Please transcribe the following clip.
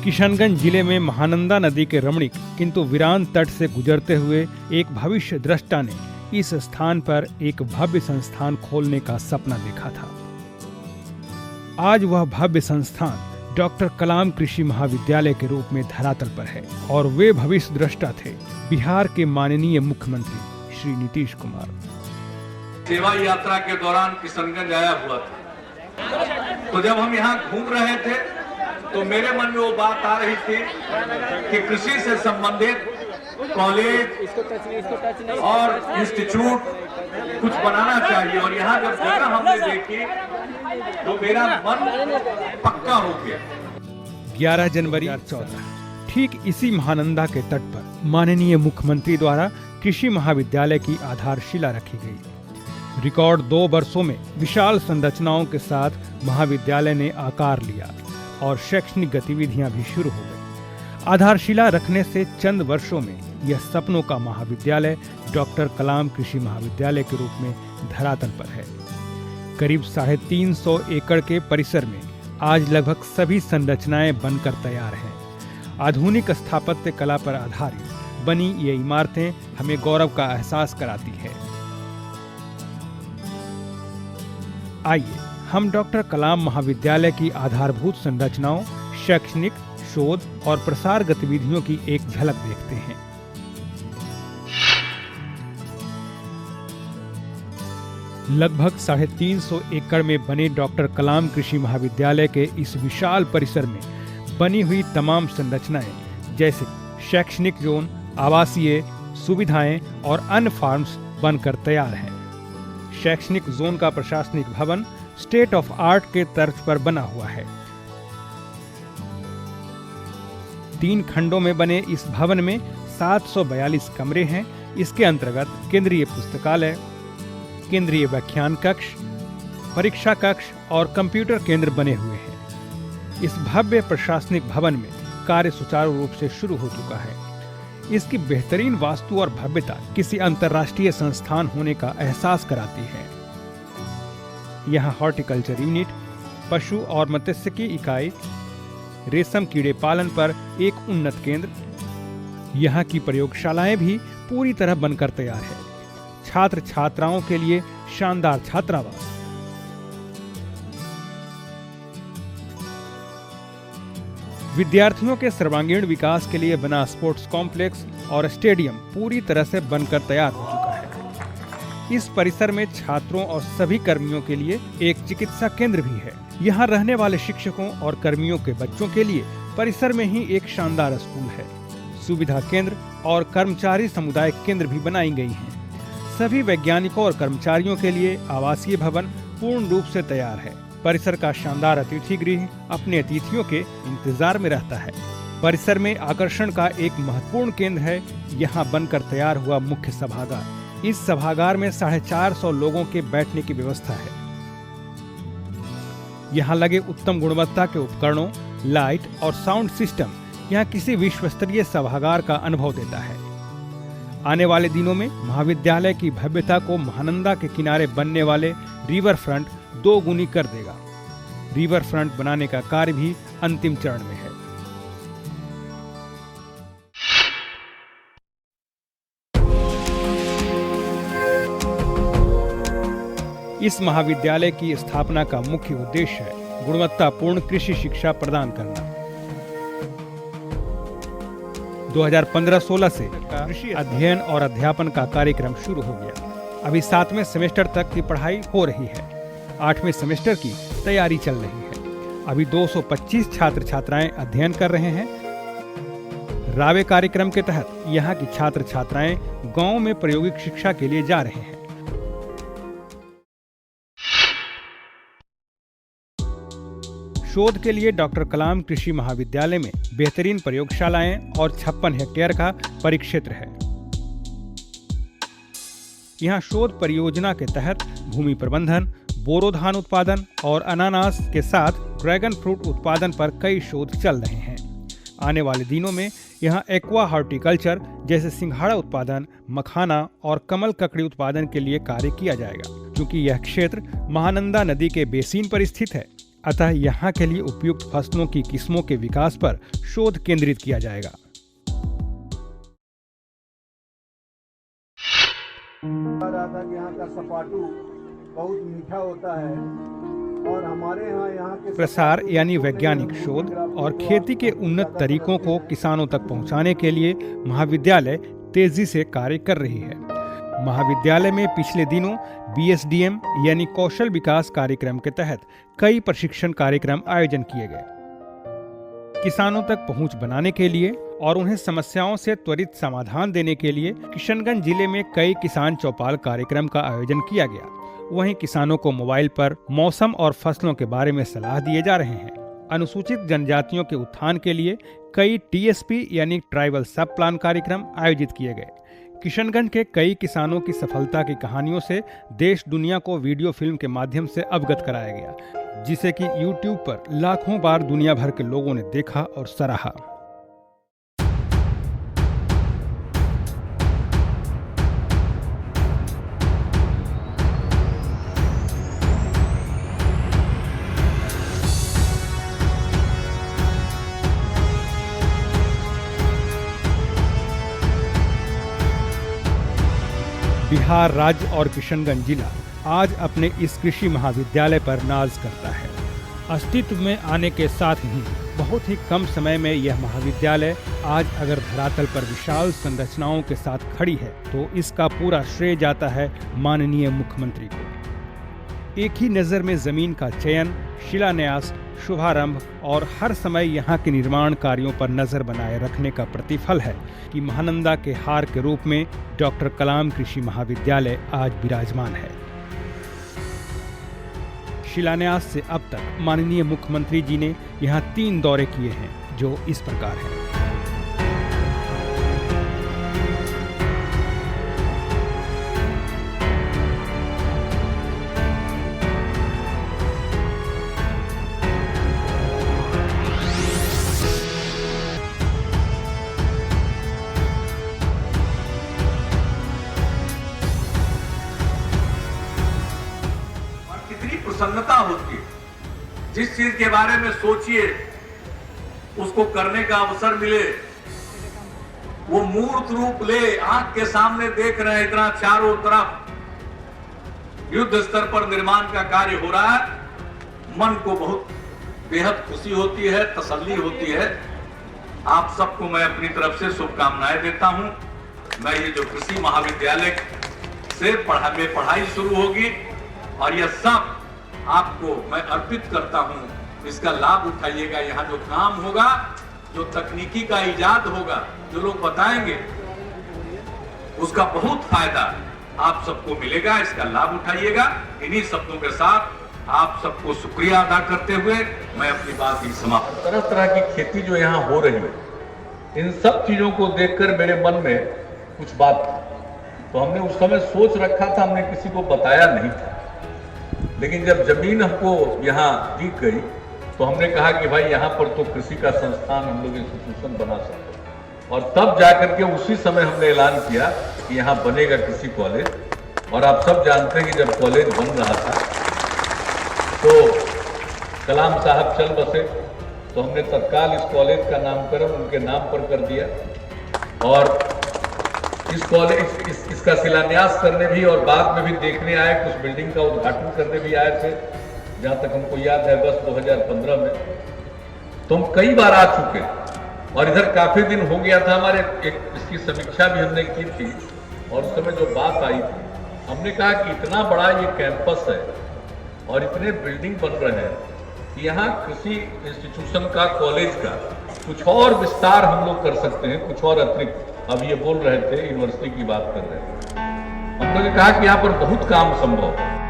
किशनगंज जिले में महानंदा नदी के रमणीक किंतु वीरान तट से गुजरते हुए एक भविष्य दृष्टा ने इस स्थान पर एक भव्य संस्थान खोलने का सपना देखा था। आज वह भव्य संस्थान डॉक्टर कलाम कृषि महाविद्यालय के रूप में धरातल पर है और वे भविष्य दृष्टा थे बिहार के माननीय मुख्यमंत्री श्री नीतीश कुमार। सेवा यात्रा के दौरान किशनगंज आया हुआ था, तो जब हम यहाँ घूम रहे थे तो मेरे मन में वो बात आ रही थी कि कृषि से संबंधित कॉलेज और इंस्टीट्यूट कुछ बनाना चाहिए। और यहाँ जब जगह हमने देखी तो मेरा मन पक्का हो गया। 11 जनवरी 2014 ठीक इसी महानंदा के तट पर माननीय मुख्यमंत्री द्वारा कृषि महाविद्यालय की आधारशिला रखी गई। रिकॉर्ड 2 वर्षों में विशाल संरचनाओं के साथ महाविद्यालय ने आकार लिया और शैक्षणिक गतिविधियां भी शुरू हो गई। आधारशिला रखने से चंद वर्षों में यह सपनों का महाविद्यालय डॉक्टर कलाम कृषि महाविद्यालय के रूप में धरातल पर है। करीब 350 एकड़ के परिसर में आज लगभग सभी संरचनाएं बनकर तैयार हैं। आधुनिक स्थापत्य कला पर आधारित बनी ये इमारतें हमें गौरव का एहसास कराती है। आइए हम डॉक्टर कलाम महाविद्यालय की आधारभूत संरचनाओं, शैक्षणिक, शोध और प्रसार गतिविधियों की एक झलक देखते हैं। लगभग 350 एकड़ में बने डॉक्टर कलाम कृषि महाविद्यालय के इस विशाल परिसर में बनी हुई तमाम संरचनाएं जैसे शैक्षणिक जोन, आवासीय सुविधाएं और अन्य फार्म्स बनकर तैयार हैं। शैक्षणिक जोन का प्रशासनिक भवन स्टेट ऑफ आर्ट के तर्ज पर बना हुआ है। 3 खंडों में बने इस भवन में 742 कमरे हैं। इसके अंतर्गत केंद्रीय पुस्तकालय, केंद्रीय व्याख्यान कक्ष, परीक्षा कक्ष और कंप्यूटर केंद्र बने हुए हैं। इस भव्य प्रशासनिक भवन में कार्य सुचारू रूप से शुरू हो चुका है। इसकी बेहतरीन वास्तु और भव्यता किसी अंतर्राष्ट्रीय संस्थान होने का एहसास कराती है। यहाँ हॉर्टिकल्चर यूनिट, पशु और मत्स्यिकी इकाई, रेशम कीड़े पालन पर एक उन्नत केंद्र, यहाँ की प्रयोगशालाएं भी पूरी तरह बनकर तैयार है। छात्र छात्राओं के लिए शानदार छात्रावास, विद्यार्थियों के सर्वांगीण विकास के लिए बना स्पोर्ट्स कॉम्प्लेक्स और स्टेडियम पूरी तरह से बनकर तैयार हो चुका है। इस परिसर में छात्रों और सभी कर्मियों के लिए एक चिकित्सा केंद्र भी है। यहाँ रहने वाले शिक्षकों और कर्मियों के बच्चों के लिए परिसर में ही एक शानदार स्कूल है। सुविधा केंद्र और कर्मचारी समुदाय केंद्र भी बनाई गई हैं। सभी वैज्ञानिकों और कर्मचारियों के लिए आवासीय भवन पूर्ण रूप से तैयार है। परिसर का शानदार अतिथि गृह अपने अतिथियों के इंतजार में रहता है। परिसर में आकर्षण का एक महत्वपूर्ण केंद्र है यहाँ बनकर तैयार हुआ मुख्य सभागार। इस सभागार में 450 लोगों के बैठने की व्यवस्था है। यहाँ लगे उत्तम गुणवत्ता के उपकरणों, लाइट और साउंड सिस्टम यहाँ किसी विश्व स्तरीय सभागार का अनुभव देता है। आने वाले दिनों में महाविद्यालय की भव्यता को महानंदा के किनारे बनने वाले रिवर फ्रंट 2 गुनी कर देगा। रिवर फ्रंट बनाने का कार्य भी अंतिम चरण में है। इस महाविद्यालय की स्थापना का मुख्य उद्देश्य है गुणवत्तापूर्ण कृषि शिक्षा प्रदान करना। 2015-16 से कृषि अध्ययन और अध्यापन का कार्यक्रम शुरू हो गया। अभी 7वें सेमेस्टर तक की पढ़ाई हो रही है। 8वें सेमेस्टर की तैयारी चल रही है। अभी 225 छात्र छात्राएं अध्ययन कर रहे हैं। रावे कार्यक्रम के तहत यहाँ की छात्र छात्राएं गांव में प्रायोगिक शिक्षा के लिए जा रहे हैं। शोध के लिए डॉक्टर कलाम कृषि महाविद्यालय में बेहतरीन प्रयोगशालाएं और 56 हेक्टेयर का परिक्षेत्र है। यहाँ शोध परियोजना के तहत भूमि प्रबंधन, बोरो धान उत्पादन और अनानास के साथ ड्रैगन फ्रूट उत्पादन पर कई शोध चल रहे हैं। आने वाले दिनों में यहाँ एक्वा हॉर्टिकल्चर जैसे सिंघाड़ा उत्पादन, मखाना और कमल ककड़ी उत्पादन के लिए कार्य किया जाएगा। क्योंकि यह क्षेत्र महानंदा नदी के बेसिन पर स्थित है, अतः यहाँ के लिए उपयुक्त फसलों की किस्मों के विकास पर शोध केंद्रित किया जाएगा। यहाँ का सपाटू बहुत मीठा होता है और हमारे यहाँ के प्रसार यानी वैज्ञानिक शोध और खेती के उन्नत तरीकों को किसानों तक पहुंचाने के लिए महाविद्यालय तेजी से कार्य कर रही है। महाविद्यालय में पिछले दिनों BSDM यानी कौशल विकास कार्यक्रम के तहत कई प्रशिक्षण कार्यक्रम आयोजन किए गए। किसानों तक पहुंच बनाने के लिए और उन्हें समस्याओं से त्वरित समाधान देने के लिए किशनगंज जिले में कई किसान चौपाल कार्यक्रम का आयोजन किया गया। वहीं किसानों को मोबाइल पर मौसम और फसलों के बारे में सलाह दिए जा रहे हैं। अनुसूचित जनजातियों के उत्थान के लिए कई TSP यानी ट्राइबल सब प्लान कार्यक्रम आयोजित किए गए। किशनगंज के कई किसानों की सफलता की कहानियों से देश दुनिया को वीडियो फिल्म के माध्यम से अवगत कराया गया, जिसे कि YouTube पर लाखों बार दुनिया भर के लोगों ने देखा और सराहा। बिहार राज्य और किशनगंज जिला आज अपने इस कृषि महाविद्यालय पर नाज करता है। अस्तित्व में आने के साथ ही बहुत ही कम समय में यह महाविद्यालय आज अगर धरातल पर विशाल संरचनाओं के साथ खड़ी है तो इसका पूरा श्रेय जाता है माननीय मुख्यमंत्री को। एक ही नज़र में जमीन का चयन, शिलान्यास, शुभारंभ और हर समय यहाँ के निर्माण कार्यों पर नजर बनाए रखने का प्रतिफल है कि महानंदा के हार के रूप में डॉक्टर कलाम कृषि महाविद्यालय आज विराजमान है। शिलान्यास से अब तक माननीय मुख्यमंत्री जी ने यहाँ 3 दौरे किए हैं, जो इस प्रकार हैं। प्रसन्नता होती है, जिस चीज के बारे में सोचिए उसको करने का अवसर मिले, वो मूर्त रूप ले, आंख के सामने देख रहे हैं, इतना चारों तरफ युद्ध स्तर पर निर्माण का कार्य हो रहा है, मन को बहुत बेहद खुशी होती है, तसल्ली होती है। आप सबको मैं अपनी तरफ से शुभकामनाएं देता हूं। मैं ये जो कृषि महाविद्यालय से पढ़ाई शुरू होगी और यह सब आपको मैं अर्पित करता हूं, इसका लाभ उठाइएगा। यहाँ जो काम होगा, जो तकनीकी का इजाद होगा, जो लोग बताएंगे, उसका बहुत फायदा आप सबको मिलेगा, इसका लाभ उठाइएगा। इन्हीं शब्दों के साथ आप सबको शुक्रिया अदा करते हुए मैं अपनी बात ही समाप्त। तरह तरह की खेती जो यहाँ हो रही है, इन सब चीजों को देखकर मेरे मन में कुछ बात थी, तो हमने उस समय सोच रखा था, हमने किसी को बताया नहीं था। लेकिन जब जमीन हमको यहाँ दी गई तो हमने कहा कि भाई यहाँ पर तो कृषि का संस्थान हम लोग इंस्टीट्यूशन बना सकते हैं, और तब जाकर के उसी समय हमने ऐलान किया कि यहाँ बनेगा कृषि कॉलेज। और आप सब जानते हैं कि जब कॉलेज बन रहा था तो कलाम साहब चल बसे, तो हमने तत्काल इस कॉलेज का नामकरण उनके नाम पर कर दिया और इस कॉलेज इसका शिलान्यास करने भी और बाद में भी देखने आए, कुछ बिल्डिंग का उद्घाटन करने भी आए थे, जहां तक हमको याद है अगस्त 2015 में। तो हम कई बार आ चुके और इधर काफी दिन हो गया था। हमारे एक इसकी समीक्षा भी हमने की थी और उस समय जो बात आई थी, हमने कहा कि इतना बड़ा ये कैंपस है और इतने बिल्डिंग बन रहे हैं कि यहाँ कृषि इंस्टीट्यूशन का, कॉलेज का कुछ और विस्तार हम लोग कर सकते हैं, कुछ और अतिरिक्त। अब ये बोल रहे थे, यूनिवर्सिटी की बात कर रहे थे, हम लोगों ने कहा कि यहाँ पर बहुत काम संभव है।